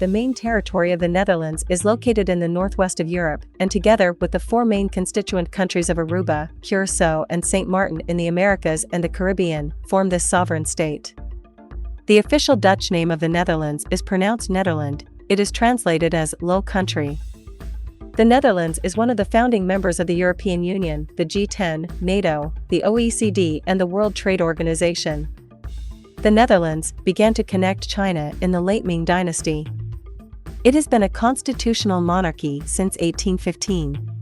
the main territory of the Netherlands is located in the northwest of Europe, and together with the four main constituent countries of Aruba, Curaçao and Saint Martin in the Americas and the Caribbean, form this sovereign state. The official Dutch name of the Netherlands is pronounced Nederland. It is translated as Low Country. The Netherlands is one of the founding members of the European Union, the G10, NATO, the OECD and the World Trade Organization. The Netherlands began to connect China in the late Ming Dynasty. It has been a constitutional monarchy since 1815.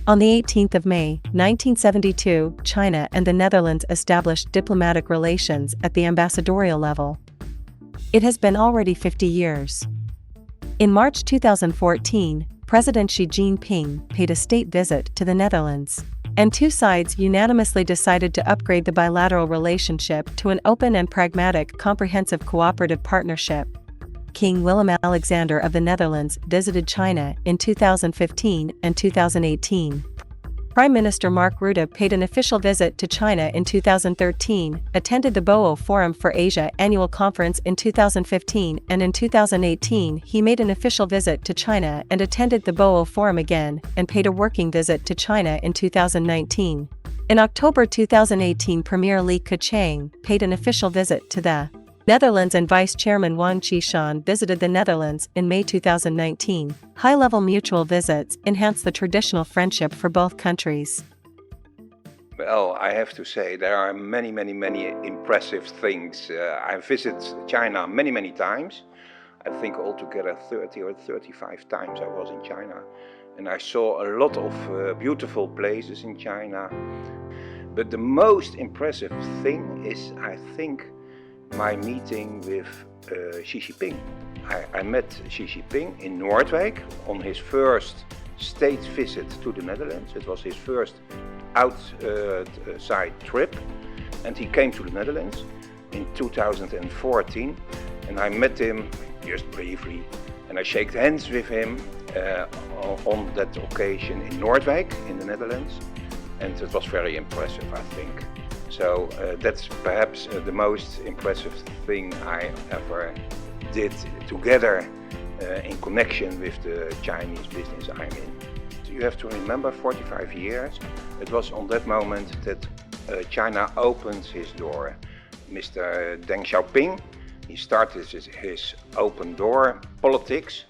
On the 18th of May, 1972, China and the Netherlands established diplomatic relations at the ambassadorial level. It has been already 50 years. In March 2014, President Xi Jinping paid a state visit to the Netherlands, and two sides unanimously decided to upgrade the bilateral relationship to an open and pragmatic comprehensive cooperative partnership. King Willem-Alexander of the Netherlands visited China in 2015 and 2018. Prime Minister Mark Rutte paid an official visit to China in 2013, attended the Boao Forum for Asia annual conference in 2015, and in 2018 he made an official visit to China and attended the Boao Forum again, and paid a working visit to China in 2019. In October 2018, Premier Li Keqiang paid an official visit to the Netherlands and Vice Chairman Wang Qishan visited the Netherlands in May 2019. High-level mutual visits enhance the traditional friendship for both countries. Well, I have to say there are many impressive things. I visited China many times. I think altogether 30 or 35 times I was in China. And I saw a lot of beautiful places in China. But the most impressive thing is, I think, my meeting with Xi Jinping. I met Xi Jinping in Noordwijk on his first state visit to the Netherlands. It was his first outside trip, and he came to the Netherlands in 2014, and I met him just briefly, and I shook hands with him on that occasion in Noordwijk in the Netherlands, and it was very impressive, I think. So that's perhaps the most impressive thing I ever did together in connection with the Chinese business I'm in. So you have to remember 45 years, it was on that moment that China opened his door. Mr. Deng Xiaoping, he started his open door politics,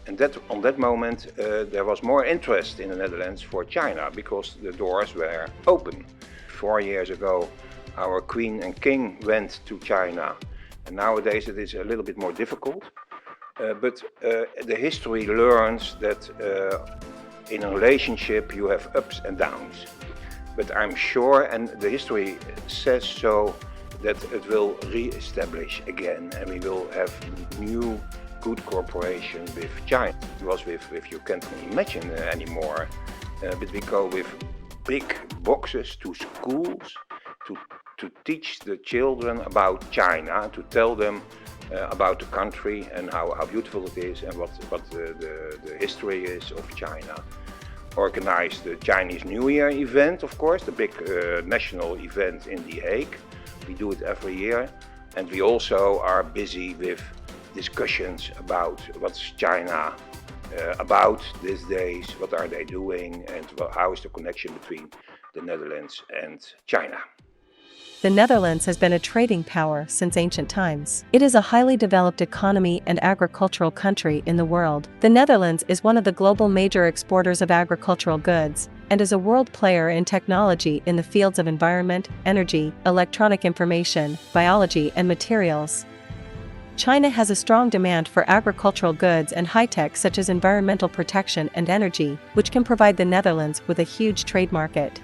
and on that moment there was more interest in the Netherlands for China because the doors were open. 4 years ago, our Queen and King went to China, and nowadays it is a little bit more difficult. But the history learns that in a relationship you have ups and downs. But I'm sure, and the history says so, that it will re-establish again, and we will have new good cooperation with China. It was with you can't imagine anymore, but we go with big boxes to schools to teach the children about China, to tell them about the country and how beautiful it is and what the history is of China. Organize the Chinese New Year event, of course, the big national event in The Hague. We do it every year, and we also are busy with discussions about what's China about these days, what are they doing, and how is the connection between the Netherlands and China. The Netherlands has been a trading power since ancient times. It is a highly developed economy and agricultural country in the world. The Netherlands is one of the global major exporters of agricultural goods, and is a world player in technology in the fields of environment, energy, electronic information, biology and materials. China has a strong demand for agricultural goods and high-tech such as environmental protection and energy, which can provide the Netherlands with a huge trade market.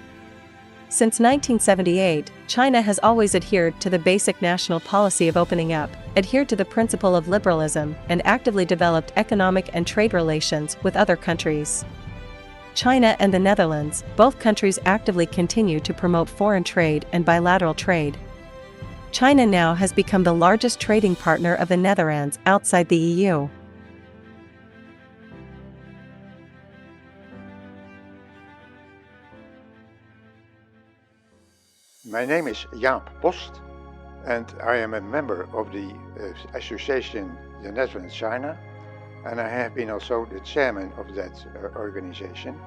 Since 1978, China has always adhered to the basic national policy of opening up, adhered to the principle of liberalism, and actively developed economic and trade relations with other countries. China and the Netherlands, both countries actively continue to promote foreign trade and bilateral trade. China now has become the largest trading partner of the Netherlands outside the EU. My name is Jaap Post, and I am a member of the association the Netherlands-China, and I have been also the chairman of that organization,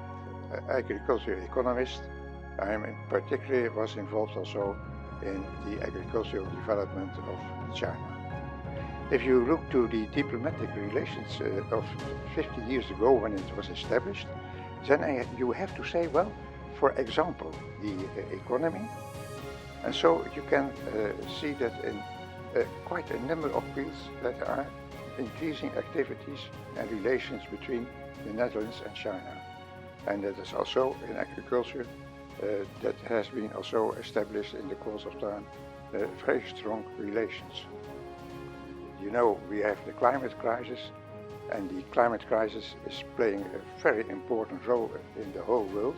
agricultural economist. I am particularly was involved also in the agricultural development of China. If you look to the diplomatic relations of 50 years ago when it was established, then you have to say, well, for example, the economy. And so you can see that in quite a number of fields that are increasing activities and relations between the Netherlands and China. And that is also in agriculture that has been also established in the course of time very strong relations. You know, we have the climate crisis, and the climate crisis is playing a very important role in the whole world.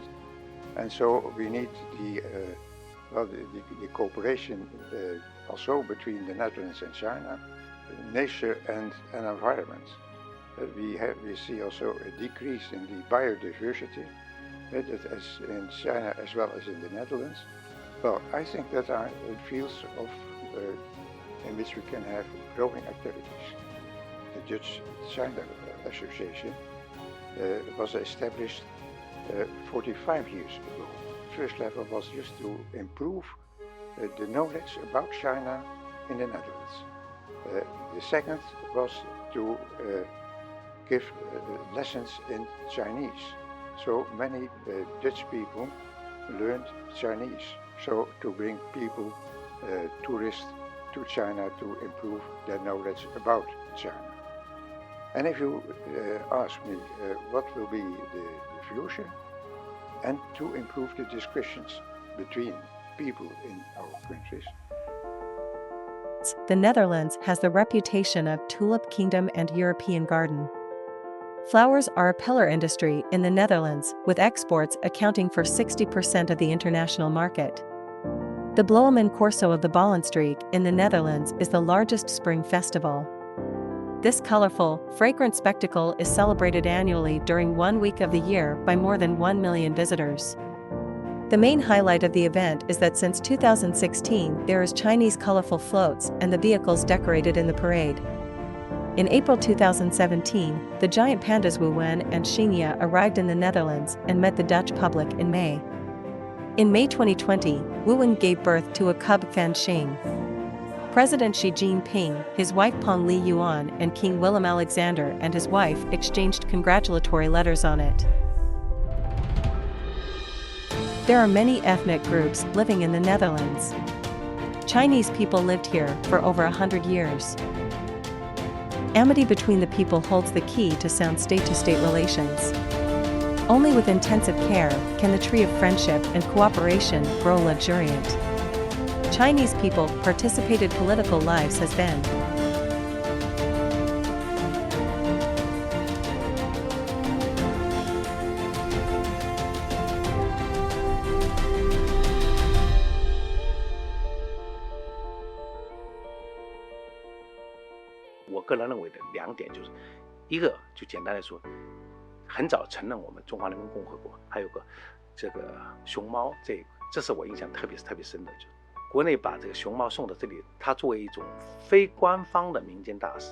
And so we need the cooperation also between the Netherlands and China, nature and environment. We see also a decrease in the biodiversity, that is in China as well as in the Netherlands. Well, I think that are fields of in which we can have growing activities. The Dutch-China Association was established 45 years ago. First level was just to improve the knowledge about China in the Netherlands. The second was to give lessons in Chinese. So many Dutch people learned Chinese. So to bring people, tourists to China to improve their knowledge about China. And if you ask me what will be the future, and to improve the discussions between people in our countries. The Netherlands has the reputation of tulip kingdom and European garden. Flowers are a pillar industry in the Netherlands, with exports accounting for 60% of the international market. The Bloemen Corso of the Ballenstreek in the Netherlands is the largest spring festival. This colorful, fragrant spectacle is celebrated annually during 1 week of the year by more than 1 million visitors. The main highlight of the event is that since 2016 there is Chinese colorful floats and the vehicles decorated in the parade. In April 2017, the giant pandas Wu Wen and Xingye arrived in the Netherlands and met the Dutch public in May. In May 2020, Wu Wen gave birth to a cub Fan Xing. President Xi Jinping, his wife Peng Liyuan, and King Willem-Alexander and his wife exchanged congratulatory letters on it. There are many ethnic groups living in the Netherlands. Chinese people lived here for over 100 years. Amity between the people holds the key to sound state-to-state relations. Only with intensive care can the tree of friendship and cooperation grow luxuriant. Chinese people participated political lives has been.我个人认为的2点就是，一个就简单来说，很早承认我们中华人民共和国，还有个这个熊猫，这是我印象特别深的，就国内把这个熊猫送到这里，它作为一种非官方的民间大使，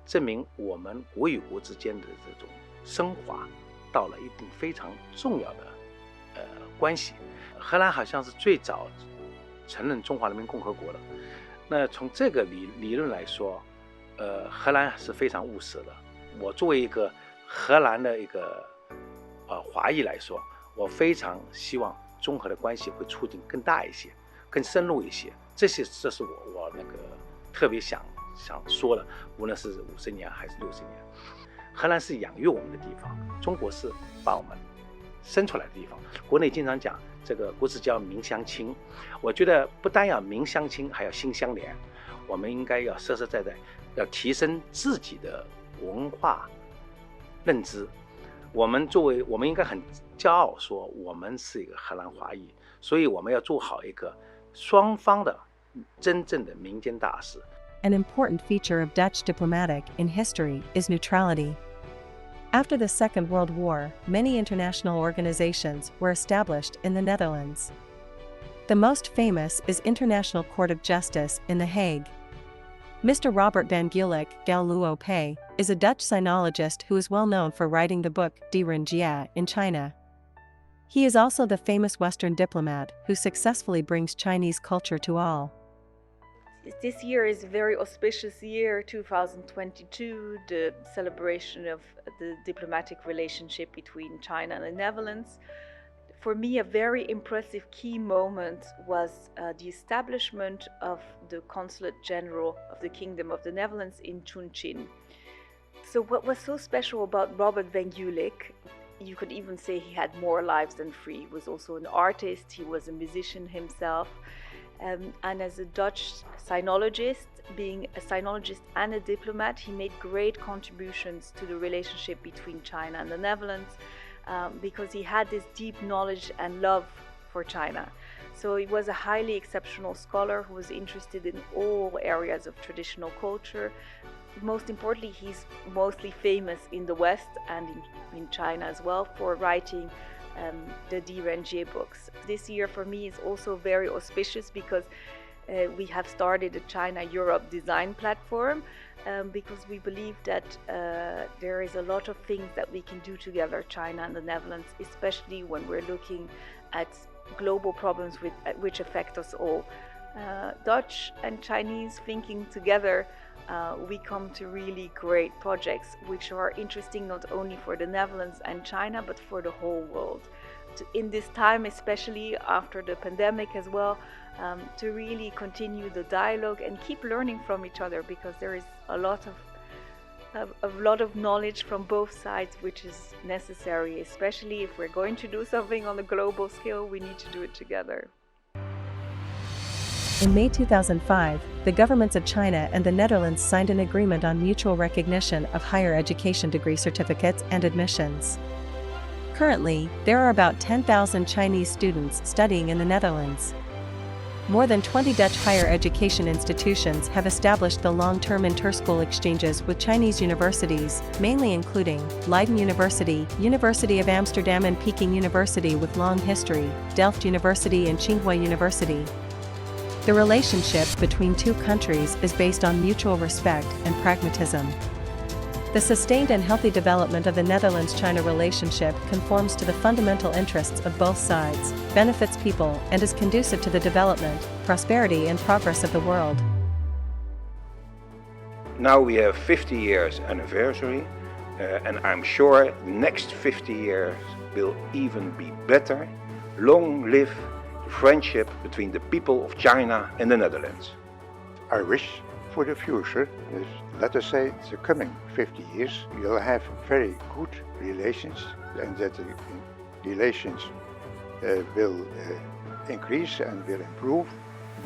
证明我们国与国之间的这种升华到了一定非常重要的关系。荷兰好像是最早承认中华人民共和国的。那从这个理论来说，荷兰是非常务实的。我作为一个荷兰的一个华裔来说，我非常希望中荷的关系会促进更大一些。更深入一些，这是我那个特别想说的，无论是50年还是60年，荷兰是养育我们的地方，中国是把我们生出来的地方。国内经常讲这个国字叫民相亲，我觉得不单要民相亲，还要心相连。我们应该要实实在在要提升自己的文化认知。我们应该很骄傲说我们是一个荷兰华裔，所以我们要做好一个双方的真正的民间大使。An important feature of Dutch diplomatic in history is neutrality. After the Second World War, many international organizations were established in the Netherlands. The most famous is International Court of Justice in The Hague. Mr. Robert van Gulik Galuo is a Dutch sinologist who is well known for writing the book Die Renjia in China. He is also the famous Western diplomat who successfully brings Chinese culture to all. This year is a very auspicious year, 2022, the celebration of the diplomatic relationship between China and the Netherlands. For me, a very impressive key moment was the establishment of the Consulate General of the Kingdom of the Netherlands in Chongqing. So what was so special about Robert van Gulik, you could even say he had more lives than three. He was also an artist, he was a musician himself. And as a Dutch sinologist, being a sinologist and a diplomat, he made great contributions to the relationship between China and the Netherlands. Because he had this deep knowledge and love for China. So he was a highly exceptional scholar who was interested in all areas of traditional culture. Most importantly, he's mostly famous in the West and in China as well for writing the Die Renjia books. This year for me is also very auspicious because we have started a China-Europe design platform because we believe that there is a lot of things that we can do together, China and the Netherlands, especially when we're looking at global problems which affect us all. Dutch and Chinese thinking together, we come to really great projects which are interesting not only for the Netherlands and China, but for the whole world. In this time, especially after the pandemic as well, to really continue the dialogue and keep learning from each other, because there is a lot of knowledge from both sides which is necessary, especially if we're going to do something on a global scale, we need to do it together. In May 2005, the governments of China and the Netherlands signed an agreement on mutual recognition of higher education degree certificates and admissions. Currently, there are about 10,000 Chinese students studying in the Netherlands. More than 20 Dutch higher education institutions have established the long-term inter-school exchanges with Chinese universities, mainly including Leiden University, University of Amsterdam and Peking University with long history, Delft University and Tsinghua University. The relationship between two countries is based on mutual respect and pragmatism. The sustained and healthy development of the Netherlands-China relationship conforms to the fundamental interests of both sides, benefits people, and is conducive to the development, prosperity and progress of the world. Now we have 50 years anniversary, and I'm sure the next 50 years will even be better. Long live the friendship between the people of China and the Netherlands. I wish for the future, let us say the coming 50 years, we'll have very good relations, and that the relations will increase and will improve.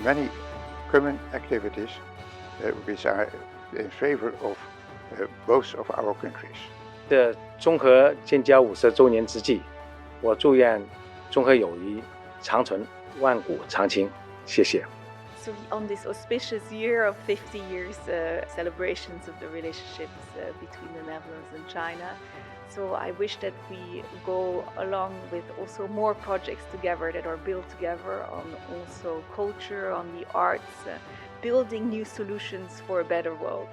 Many common activities which are in favor of both of our countries. 的中荷建交50周年之际，我祝愿中荷友谊长存，万古长青。谢谢。 So on this auspicious year of 50 years celebrations of the relationships between the Netherlands and China, so I wish that we go along with also more projects together that are built together on also culture, on the arts, building new solutions for a better world.